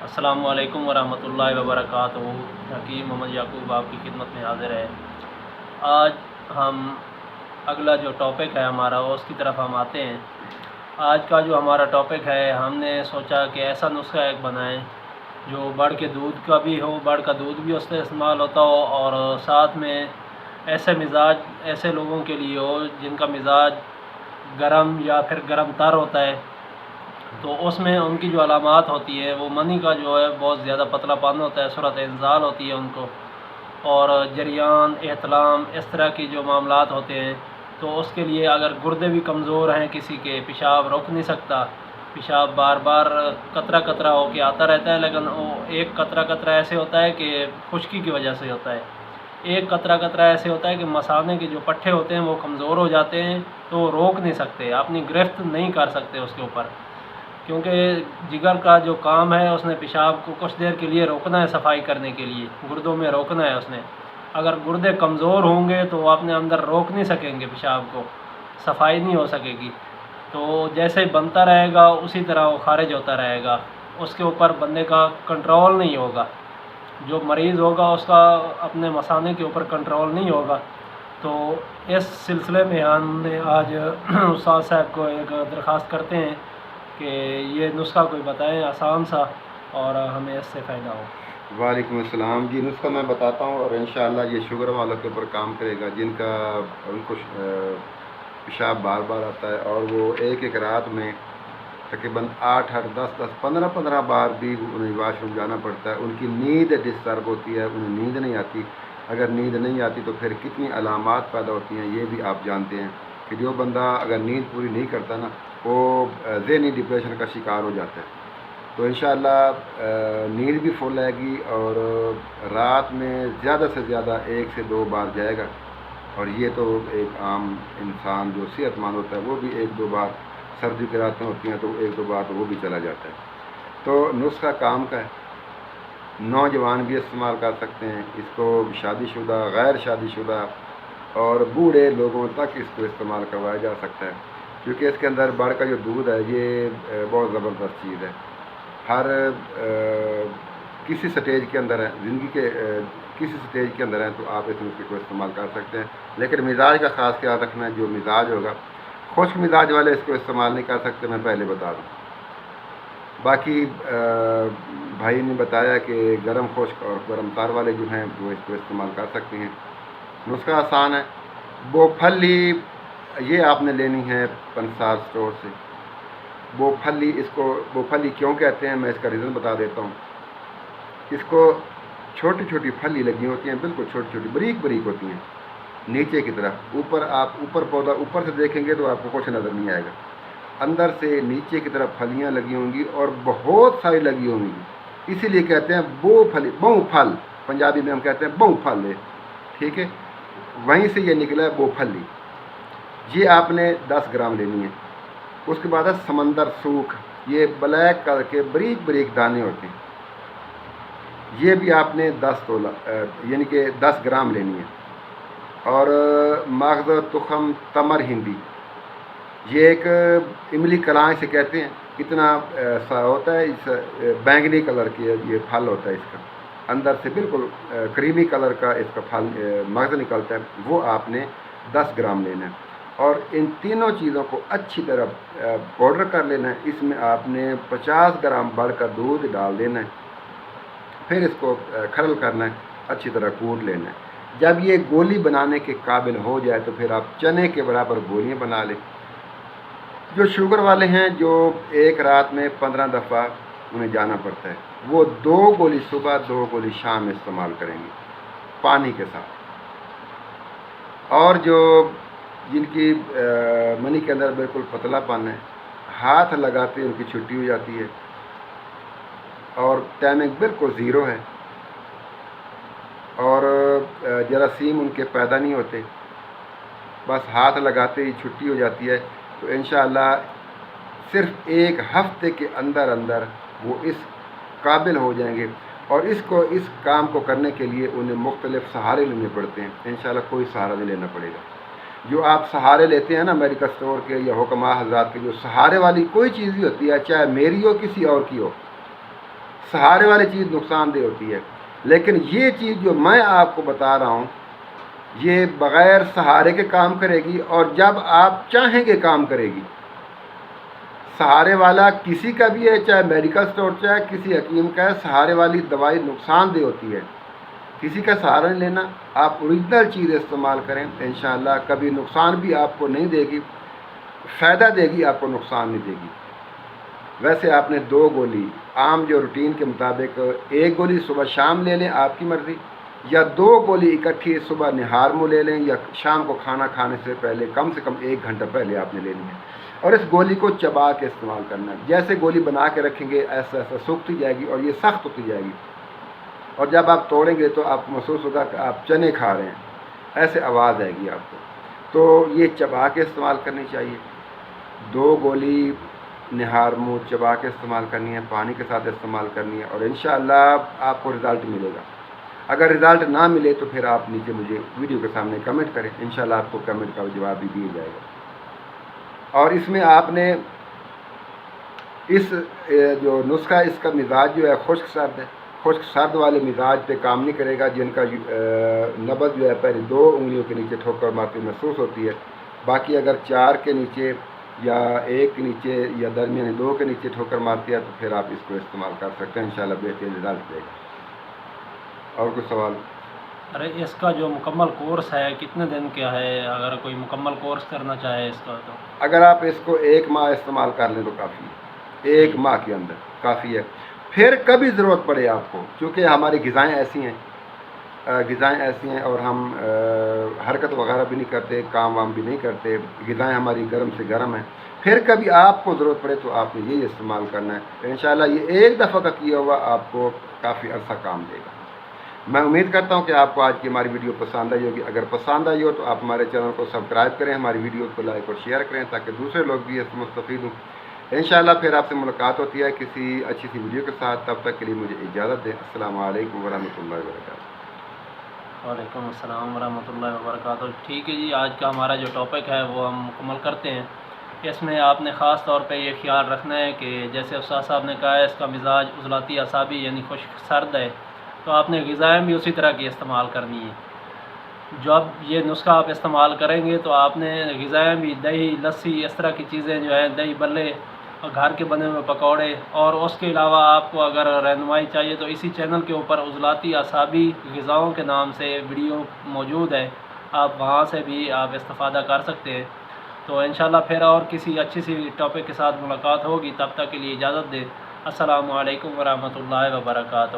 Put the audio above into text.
السلام علیکم ورحمۃ اللہ وبرکاتہ۔ حکیم محمد یعقوب آپ کی خدمت میں حاضر ہے۔ آج ہم اگلا جو ٹاپک ہے ہمارا اس کی طرف ہم آتے ہیں۔ آج کا جو ہمارا ٹاپک ہے، ہم نے سوچا کہ ایسا نسخہ ایک بنائیں جو بڑھ کے دودھ کا بھی ہو، بڑھ کا دودھ بھی اس سے استعمال ہوتا ہو، اور ساتھ میں ایسے لوگوں کے لیے ہو جن کا مزاج گرم یا پھر گرم تر ہوتا ہے، تو اس میں ان کی جو علامات ہوتی ہے وہ منی کا جو ہے بہت زیادہ پتلا پن ہوتا ہے، صورت انزال ہوتی ہے ان کو، اور جریان، احتلام، اس طرح کی جو معاملات ہوتے ہیں، تو اس کے لیے اگر گردے بھی کمزور ہیں کسی کے، پیشاب رک نہیں سکتا، پیشاب بار بار قطرہ قطرہ ہو کے آتا رہتا ہے، لیکن وہ ایک قطرہ قطرہ ایسے ہوتا ہے کہ خشکی کی وجہ سے ہوتا ہے، ایک قطرہ قطرہ ایسے ہوتا ہے کہ مثانے کے جو پٹھے ہوتے ہیں وہ کمزور ہو جاتے ہیں، تو وہ روک نہیں سکتے، اپنی گرفت نہیں کر سکتے اس کے اوپر، کیونکہ جگر کا جو کام ہے اس نے پیشاب کو کچھ دیر کے لیے روکنا ہے، صفائی کرنے کے لیے گردوں میں روکنا ہے اس نے۔ اگر گردے کمزور ہوں گے تو وہ اپنے اندر روک نہیں سکیں گے، پیشاب کو صفائی نہیں ہو سکے گی، تو جیسے بنتا رہے گا اسی طرح وہ خارج ہوتا رہے گا، اس کے اوپر بندے کا کنٹرول نہیں ہوگا، جو مریض ہوگا اس کا اپنے مثانے کے اوپر کنٹرول نہیں ہوگا۔ تو اس سلسلے میں ہم نے آج استاد صاحب کو ایک درخواست کرتے ہیں کہ یہ نسخہ کوئی بتائیں آسان سا اور ہمیں اس سے فائدہ ہو۔ وعلیکم السلام جی، نسخہ میں بتاتا ہوں، اور انشاءاللہ یہ شوگر والوں کے اوپر کام کرے گا جن کا ان کو پیشاب بار بار آتا ہے، اور وہ ایک ایک رات میں تقریباً 8 10 15 بار بھی انہیں واش روم جانا پڑتا ہے، ان کی نیند ڈسٹرب ہوتی ہے، انہیں نیند نہیں آتی۔ اگر نیند نہیں آتی تو پھر کتنی علامات پیدا ہوتی ہیں یہ بھی آپ جانتے ہیں کہ جو بندہ اگر نیند پوری نہیں کرتا نا، وہ ذہنی ڈپریشن کا شکار ہو جاتا ہے۔ تو انشاءاللہ نیند بھی فل آئے گی، اور رات میں زیادہ سے زیادہ 1 سے 2 بار جائے گا، اور یہ تو ایک عام انسان جو صحت مند ہوتا ہے وہ بھی 1 2 بار، سردی کی راتیں ہوتی ہیں تو 1 2 بار تو وہ بھی چلا جاتا ہے۔ تو نسخہ کام کا ہے، نوجوان بھی استعمال کر سکتے ہیں اس کو، شادی شدہ، غیر شادی شدہ اور بوڑھے لوگوں تک اس کو استعمال کروایا جا سکتا ہے، کیونکہ اس کے اندر بڑھ کا جو دودھ ہے یہ بہت زبردست چیز ہے۔ ہر کسی سٹیج کے اندر ہے، زندگی کے کسی سٹیج کے اندر ہیں تو آپ اس نسخے کو استعمال کر سکتے ہیں، لیکن مزاج کا خاص خیال رکھنا ہے، جو مزاج ہوگا، خشک مزاج والے اس کو استعمال نہیں کر سکتے، میں پہلے بتا دوں۔ باقی بھائی نے بتایا کہ گرم خشک اور گرم تار والے جو ہیں وہ اس کو استعمال کر سکتے ہیں۔ نسخہ آسان ہے۔ بوپھلی یہ آپ نے لینی ہے پنسار اسٹور سے۔ بوپھلی، اس کو بوپھلی کیوں کہتے ہیں میں اس کا ریزن بتا دیتا ہوں۔ اس کو چھوٹی چھوٹی پھلی لگی ہوتی ہیں، بالکل چھوٹی چھوٹی باریک باریک ہوتی ہیں نیچے کی طرف، اوپر پودا اوپر سے دیکھیں گے تو آپ کو کچھ نظر نہیں آئے گا، اندر سے نیچے کی طرف پھلیاں لگی ہوں گی اور بہت ساری لگی ہوں گی، اسی لیے کہتے ہیں بو پھلی، بوں پھل، پنجابی میں ہم کہتے ہیں بوں پھل ہے، ٹھیک ہے، وہیں سے یہ نکلا ہے بو پھلی۔ یہ آپ نے 10 گرام لینی ہے۔ اس کے بعد ہے سمندر سوکھ، یہ بلیک کلر کے باریک باریک دانے ہوتے ہیں، یہ بھی آپ نے 10 گرام لینی ہے۔ اور ماغذ تخم تمر ہندی، یہ ایک املی کلائیں سے کہتے ہیں، اتنا سا ہوتا ہے، اس بینگنی کلر کی یہ پھل ہوتا ہے، اس کا اندر سے بالکل کریمی کلر کا اس کا پھل مغز نکلتا ہے، وہ آپ نے 10 گرام لینا ہے۔ اور ان تینوں چیزوں کو اچھی طرح پاؤڈر کر لینا ہے، اس میں آپ نے 50 گرام بڑھ کا دودھ ڈال دینا ہے، پھر اس کو کھرل کرنا ہے، اچھی طرح کوٹ لینا ہے۔ جب یہ گولی بنانے کے قابل ہو جائے تو پھر آپ چنے کے برابر گولیاں بنا لیں۔ جو شوگر والے ہیں، جو ایک رات میں 15 دفعہ انہیں جانا پڑتا ہے، وہ 2 گولی صبح 2 گولی شام میں استعمال کریں گے پانی کے ساتھ۔ اور جو جن کی منی کے اندر بالکل پتلا پن ہے، ہاتھ لگاتے ان کی چھٹی ہو جاتی ہے، اور ٹائمنگ بالکل 0 ہے، اور جراثیم ان کے پیدا نہیں ہوتے، بس ہاتھ لگاتے ہی چھٹی ہو جاتی ہے، تو انشاءاللہ صرف 1 ہفتے کے اندر اندر وہ اس قابل ہو جائیں گے۔ اور اس کام کو کرنے کے لیے انہیں مختلف سہارے لینے پڑتے ہیں، انشاءاللہ کوئی سہارا نہیں لینا پڑے گا۔ جو آپ سہارے لیتے ہیں نا میڈیکل اسٹور کے یا حکماء حضرات کے، جو سہارے والی کوئی چیز بھی ہوتی ہے، چاہے میری ہو کسی اور کی ہو، سہارے والی چیز نقصان دہ ہوتی ہے، لیکن یہ چیز جو میں آپ کو بتا رہا ہوں یہ بغیر سہارے کے کام کرے گی، اور جب آپ چاہیں گے کام کرے گی۔ سہارے والا کسی کا بھی ہے، چاہے میڈیکل اسٹور چاہے کسی حکیم کا ہے، سہارے والی دوائی نقصان دہ ہوتی ہے، کسی کا سہارا نہیں لینا۔ آپ اوریجنل چیز استعمال کریں، انشاءاللہ کبھی نقصان بھی آپ کو نہیں دے گی، فائدہ دے گی، آپ کو نقصان نہیں دے گی۔ ویسے آپ نے 2 گولی عام جو روٹین کے مطابق 1 گولی صبح شام لے لیں، آپ کی مرضی، یا 2 گولی اکٹھی صبح نہار منہ لے لیں، یا شام کو کھانا کھانے سے پہلے کم سے کم 1 گھنٹہ پہلے آپ نے لینی ہے، اور اس گولی کو چبا کے استعمال کرنا ہے۔ جیسے گولی بنا کے رکھیں گے ایسا ایسا سوکھتی جائے گی اور یہ سخت ہوتی جائے گی، اور جب آپ توڑیں گے تو آپ کو محسوس ہوگا کہ آپ چنے کھا رہے ہیں، ایسے آواز آئے گی آپ کو۔ تو یہ چبا کے استعمال کرنی چاہیے، 2 گولی نہار منہ چبا کے استعمال کرنی ہے، پانی کے ساتھ استعمال کرنی ہے، اور انشاءاللہ آپ کو رزلٹ ملے گا۔ اگر رزلٹ نہ ملے تو پھر آپ نیچے مجھے ویڈیو کے سامنے کمنٹ کریں، انشاءاللہ آپ کو کمنٹ کا جواب بھی دیا جائے گا۔ اور اس میں آپ نے اس جو نسخہ اس کا مزاج جو ہے خشک سرد ہے، خشک سرد والے مزاج پہ کام نہیں کرے گا، جن کا نبض جو ہے پہلے 2 انگلیوں کے نیچے ٹھوکر مارتی محسوس ہوتی ہے۔ باقی اگر 4 کے نیچے یا 1 کے نیچے یا درمیان 2 کے نیچے ٹھوکر مارتی ہے تو پھر آپ اس کو استعمال کر سکتے ہیں، انشاءاللہ بہترین رزلٹ دے گا۔ اور کوئی سوال؟ ارے اس کا جو مکمل کورس ہے کتنے دن کا ہے؟ اگر کوئی مکمل کورس کرنا چاہے اس کا تو اگر آپ اس کو 1 ماہ استعمال کر لیں تو کافی ہے، 1 ماہ کے اندر کافی ہے۔ پھر کبھی ضرورت پڑے آپ کو، چونکہ ہماری غذائیں ایسی ہیں اور ہم حرکت وغیرہ بھی نہیں کرتے، کام وام بھی نہیں کرتے، غذائیں ہماری گرم سے گرم ہیں، پھر کبھی آپ کو ضرورت پڑے تو آپ نے یہی استعمال کرنا ہے۔ انشاءاللہ یہ 1 دفعہ کا کیا ہوا آپ کو کافی عرصہ کام دے گا۔ میں امید کرتا ہوں کہ آپ کو آج کی ہماری ویڈیو پسند آئی ہوگی۔ اگر پسند آئی ہو تو آپ ہمارے چینل کو سبسکرائب کریں، ہماری ویڈیو کو لائک اور شیئر کریں تاکہ دوسرے لوگ بھی اس سے مستفید ہوں۔ انشاءاللہ پھر آپ سے ملاقات ہوتی ہے کسی اچھی سی ویڈیو کے ساتھ، تب تک کے لیے مجھے اجازت دیں۔ السلام علیکم ورحمۃ اللہ وبرکاتہ۔ وعلیکم السلام ورحمۃ اللہ وبرکاتہ۔ ٹھیک ہے جی، آج کا ہمارا جو ٹاپک ہے وہ ہم مکمل کرتے ہیں۔ اس میں آپ نے خاص طور پہ یہ خیال رکھنا ہے کہ جیسے استاد صاحب نے کہا ہے اس کا مزاج عضلاتی اعصابی یعنی خشک سرد ہے، تو آپ نے غذائیں بھی اسی طرح کی استعمال کرنی ہے۔ جب یہ نسخہ آپ استعمال کریں گے تو آپ نے غذائیں بھی دہی، لسی، اس طرح کی چیزیں جو ہیں، دہی بلے اور گھر کے بنے ہوئے پکوڑے، اور اس کے علاوہ آپ کو اگر رہنمائی چاہیے تو اسی چینل کے اوپر عضلاتی اعصابی غذاؤں کے نام سے ویڈیو موجود ہے، آپ وہاں سے بھی آپ استفادہ کر سکتے ہیں۔ تو انشاءاللہ پھر اور کسی اچھی سی ٹاپک کے ساتھ ملاقات ہوگی، تب تک کے لیے اجازت دیں۔ السلام علیکم ورحمۃ اللہ وبرکاتہ۔